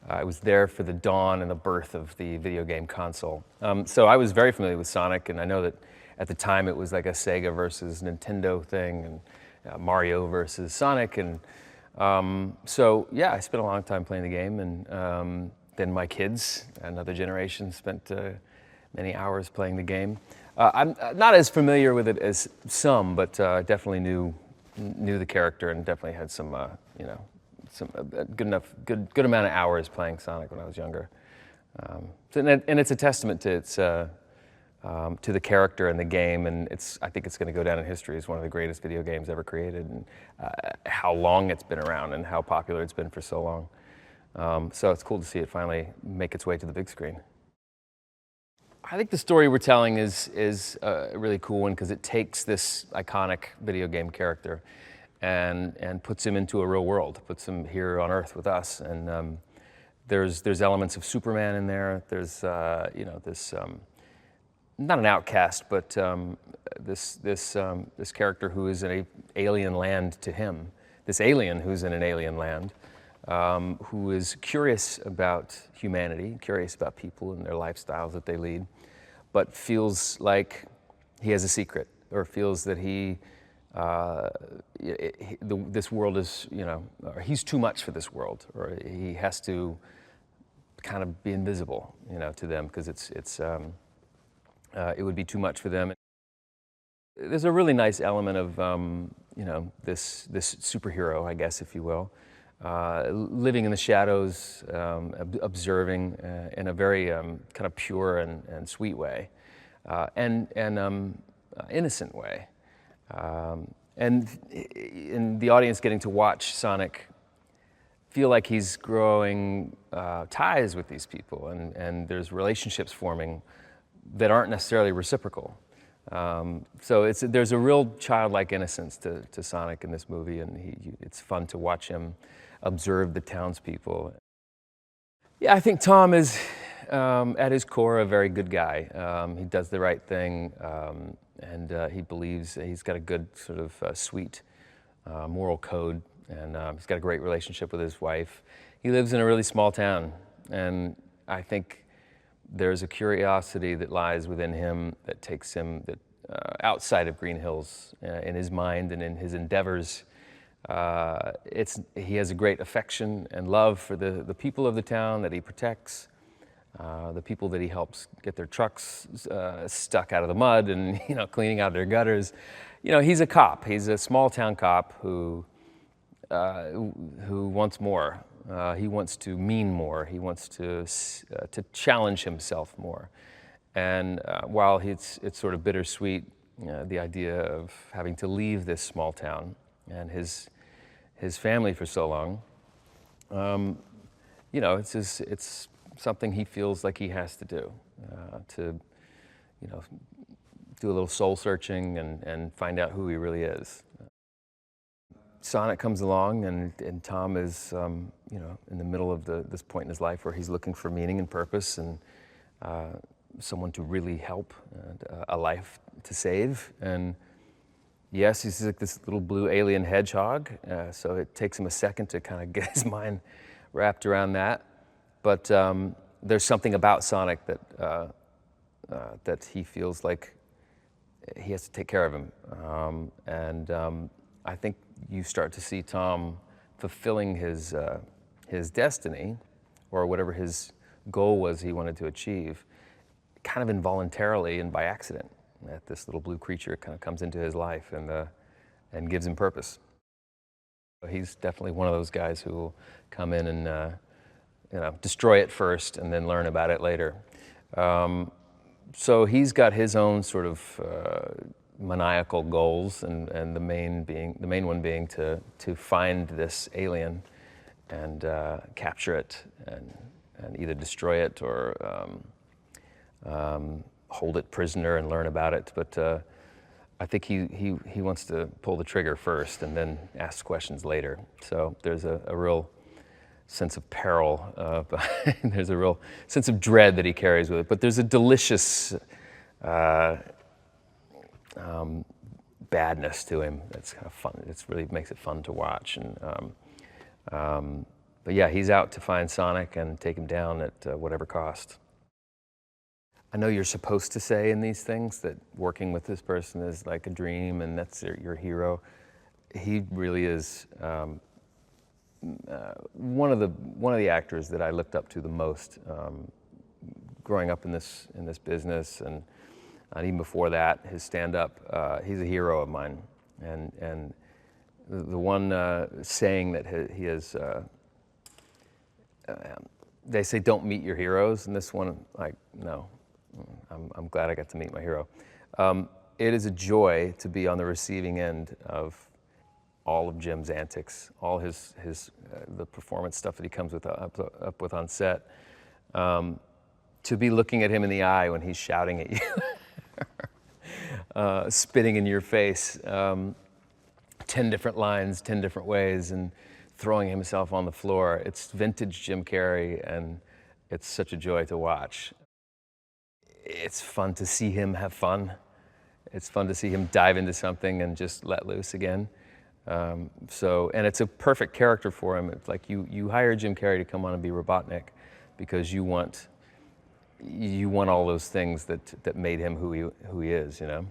I was there for the dawn and the birth of the video game console. So I was very familiar with Sonic, and I know that at the time it was like a Sega versus Nintendo thing, and Mario versus Sonic, and so yeah, I spent a long time playing the game, and then my kids, another generation, spent many hours playing the game. I'm not as familiar with it as some, but definitely knew the character, and definitely had some, you know, some good amount of hours playing Sonic when I was younger. And it's a testament to its to the character and the game, and I think it's going to go down in history as one of the greatest video games ever created, and how long it's been around and how popular it's been for so long. So it's cool to see it finally make its way to the big screen. I think the story we're telling is a really cool one because it takes this iconic video game character and puts him into a real world, puts him here on Earth with us. And there's elements of Superman in there. There's you know, this not an outcast, but this character who is in an alien land to him. This alien who's in an alien land, who is curious about humanity, curious about people and their lifestyles that they lead, but feels like he has a secret, or feels that this world is, you know, or he's too much for this world, or he has to kind of be invisible, you know, to them, because it would be too much for them. There's a really nice element of, you know, this superhero, I guess, if you will, living in the shadows, observing in a very kind of pure and sweet way, and innocent way. And in the audience getting to watch Sonic feel like he's growing ties with these people, and there's relationships forming that aren't necessarily reciprocal. So there's a real childlike innocence to Sonic in this movie, and it's fun to watch him observe the townspeople. Yeah, I think Tom is, at his core, a very good guy. He does the right thing, and he believes he's got a good sort of sweet moral code, and he's got a great relationship with his wife. He lives in a really small town, and I think there's a curiosity that lies within him that takes him outside of Green Hills in his mind and in his endeavors. He has a great affection and love for the people of the town that he protects, the people that he helps get their trucks stuck out of the mud and, you know, cleaning out their gutters. You know, he's a cop. He's a small town cop who wants more. He wants to mean more. He wants to challenge himself more. And while it's sort of bittersweet, the idea of having to leave this small town and his family for so long, you know, it's something he feels like he has to do, to, you know, do a little soul searching and find out who he really is. Sonic comes along, and Tom is, you know, in the middle of this point in his life where he's looking for meaning and purpose, and someone to really help, and a life to save. And yes, he's like this little blue alien hedgehog, so it takes him a second to kind of get his mind wrapped around that. But there's something about Sonic that he feels like he has to take care of him, and I think you start to see Tom fulfilling his destiny, or whatever his goal was he wanted to achieve, kind of involuntarily and by accident. That this little blue creature kind of comes into his life and gives him purpose. He's definitely one of those guys who will come in and you know, destroy it first and then learn about it later. So he's got his own sort of maniacal goals, and the main one being to find this alien and capture it and either destroy it or hold it prisoner and learn about it. But I think he wants to pull the trigger first and then ask questions later. So there's a real sense of peril, there's a real sense of dread that he carries with it. But there's a delicious badness to him that's kind of fun. It really makes it fun to watch. And But yeah, he's out to find Sonic and take him down at whatever cost. I know you're supposed to say in these things that working with this person is like a dream and that's your hero. He really is one of the actors that I looked up to the most growing up in this business, and even before that, his stand-up. He's a hero of mine, and the one saying that he has. They say don't meet your heroes, and this one, like, no. I'm glad I got to meet my hero. It is a joy to be on the receiving end of all of Jim's antics, all his the performance stuff that he comes with up with on set. To be looking at him in the eye when he's shouting at you, spitting in your face, 10 different lines, 10 different ways, and throwing himself on the floor. It's vintage Jim Carrey, and it's such a joy to watch. It's fun to see him have fun. It's fun to see him dive into something and just let loose again. And it's a perfect character for him. It's like you hire Jim Carrey to come on and be Robotnik because you want all those things that made him who he is, you know.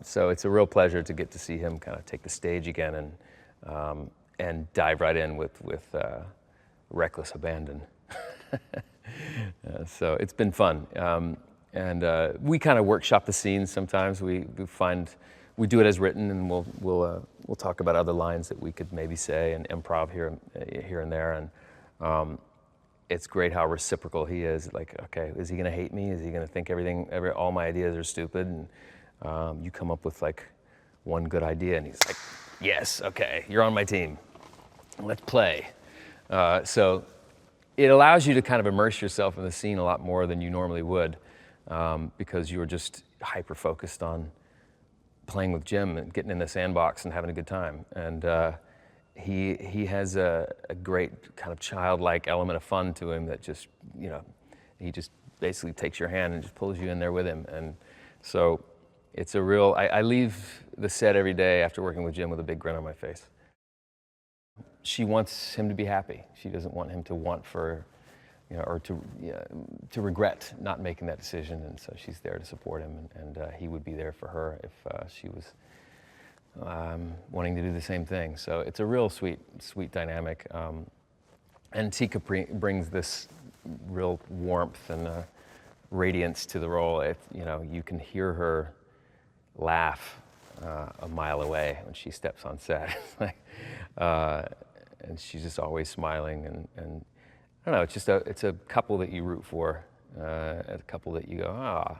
So it's a real pleasure to get to see him kind of take the stage again and dive right in with reckless abandon. So it's been fun, and we kind of workshop the scenes sometimes. We do it as written, and we'll talk about other lines that we could maybe say and improv here and there, and it's great how reciprocal he is. Like, okay, is he gonna hate me? Is he gonna think all my ideas are stupid? And you come up with like one good idea, and he's like, yes, okay, you're on my team. Let's play. So it allows you to kind of immerse yourself in the scene a lot more than you normally would, because you're just hyper-focused on playing with Jim and getting in the sandbox and having a good time. And he has a great kind of childlike element of fun to him that just, you know, he just basically takes your hand and just pulls you in there with him. And so it's a real, I leave the set every day after working with Jim with a big grin on my face. She wants him to be happy. She doesn't want him to or to regret not making that decision, and so she's there to support him, and he would be there for her if she was wanting to do the same thing. So it's a real sweet dynamic, and Tika brings this real warmth and radiance to the role. You can hear her laugh a mile away when she steps on set. And she's just always smiling, and I don't know, it's a couple that you root for, a couple that you go,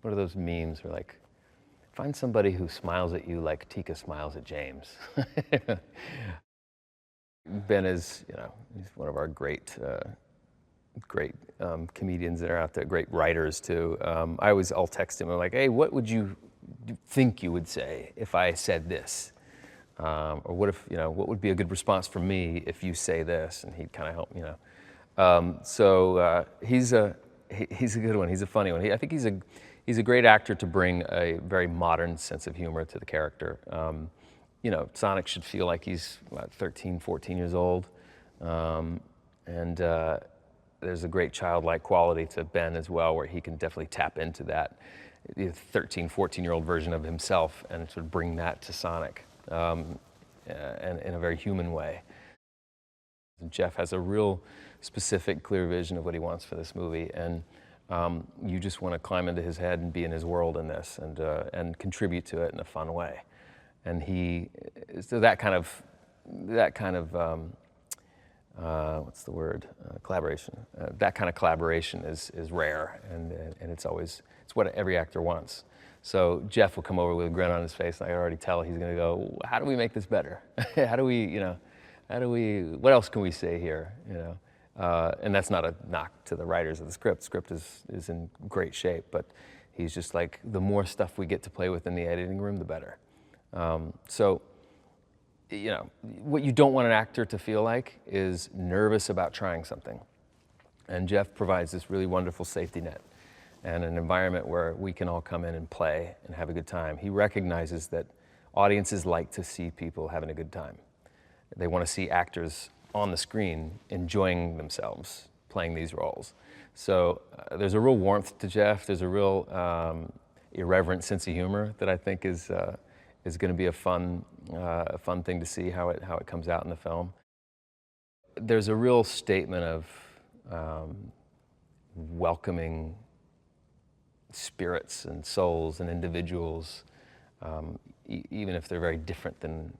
what are those memes where like, find somebody who smiles at you like Tika smiles at James. Ben is, he's one of our great comedians that are out there, great writers too. I'll text him, I'm like, hey, what would you think you would say if I said this? Or what would be a good response from me if you say this? And he'd kind of help, he's a good one. He's a funny one. I think he's a great actor to bring a very modern sense of humor to the character. Sonic should feel like he's 13, 14 years old. And there's a great childlike quality to Ben as well, where he can definitely tap into that 13, 14-year-old version of himself and sort of bring that to Sonic. And in a very human way. Jeff has a real specific, clear vision of what he wants for this movie, and you just want to climb into his head and be in his world in this, and contribute to it in a fun way. And that kind of what's the word? Collaboration. That kind of collaboration is rare, and it's what every actor wants. So Jeff will come over with a grin on his face, and I can already tell he's going to go, how do we make this better? What else can we say here? And that's not a knock to the writers of the script. The script is in great shape, but he's just like, the more stuff we get to play with in the editing room, the better. What you don't want an actor to feel like is nervous about trying something. And Jeff provides this really wonderful safety net and an environment where we can all come in and play and have a good time. He recognizes that audiences like to see people having a good time. They want to see actors on the screen enjoying themselves playing these roles. So there's a real warmth to Jeff. There's a real irreverent sense of humor that I think is going to be a fun thing to see how it comes out in the film. There's a real statement of welcoming spirits and souls and individuals, even if they're very different than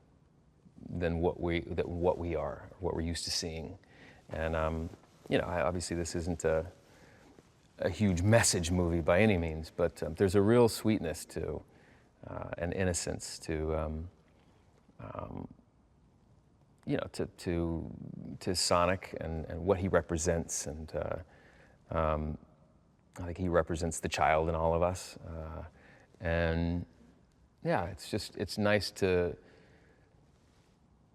what we are, what we're used to seeing. And you know, obviously this isn't a huge message movie by any means, but there's a real sweetness to and innocence to you know, to Sonic and what he represents, and I think he represents the child in all of us, and yeah, it's nice to,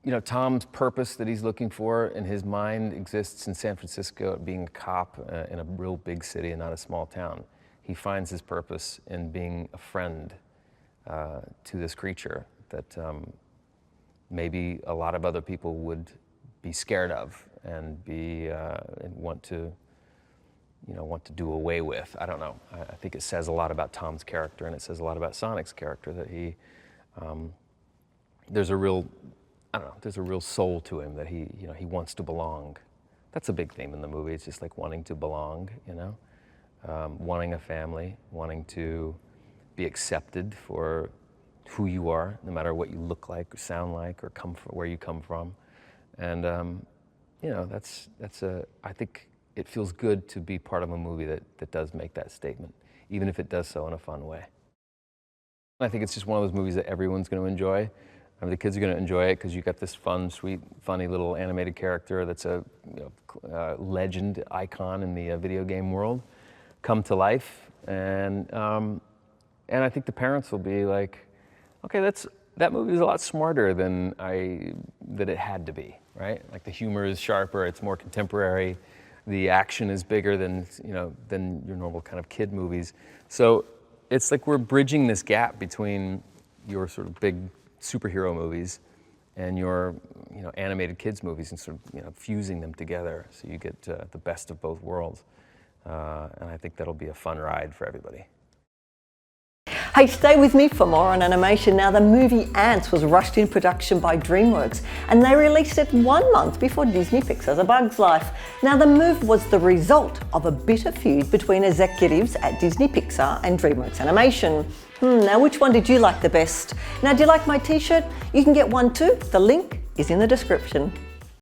you know, Tom's purpose that he's looking for in his mind exists in San Francisco, being a cop in a real big city and not a small town. He finds his purpose in being a friend to this creature that maybe a lot of other people would be scared of and want to do away with. I don't know. I think it says a lot about Tom's character, and it says a lot about Sonic's character, that he there's a real soul to him, that he wants to belong. That's a big theme in the movie. It's just like wanting to belong, you know, wanting a family, wanting to be accepted for who you are, no matter what you look like or sound like or where you come from. And you know, I think it feels good to be part of a movie that does make that statement, even if it does so in a fun way. I think it's just one of those movies that everyone's going to enjoy. I mean, the kids are going to enjoy it because you got this fun, sweet, funny little animated character that's a legend icon in the video game world come to life, and I think the parents will be like, okay, that movie is a lot smarter than it had to be, right? Like the humor is sharper, it's more contemporary, the action is bigger than your normal kind of kid movies. So it's like we're bridging this gap between your sort of big superhero movies and your animated kids movies, and sort of fusing them together so you get the best of both worlds. And I think that'll be a fun ride for everybody. Hey, stay with me for more on animation. Now, the movie Ants was rushed in production by DreamWorks, and they released it 1 month before Disney Pixar's A Bug's Life. Now, the move was the result of a bitter feud between executives at Disney Pixar and DreamWorks Animation. Now, which one did you like the best? Now, do you like my t-shirt? You can get one too. The link is in the description.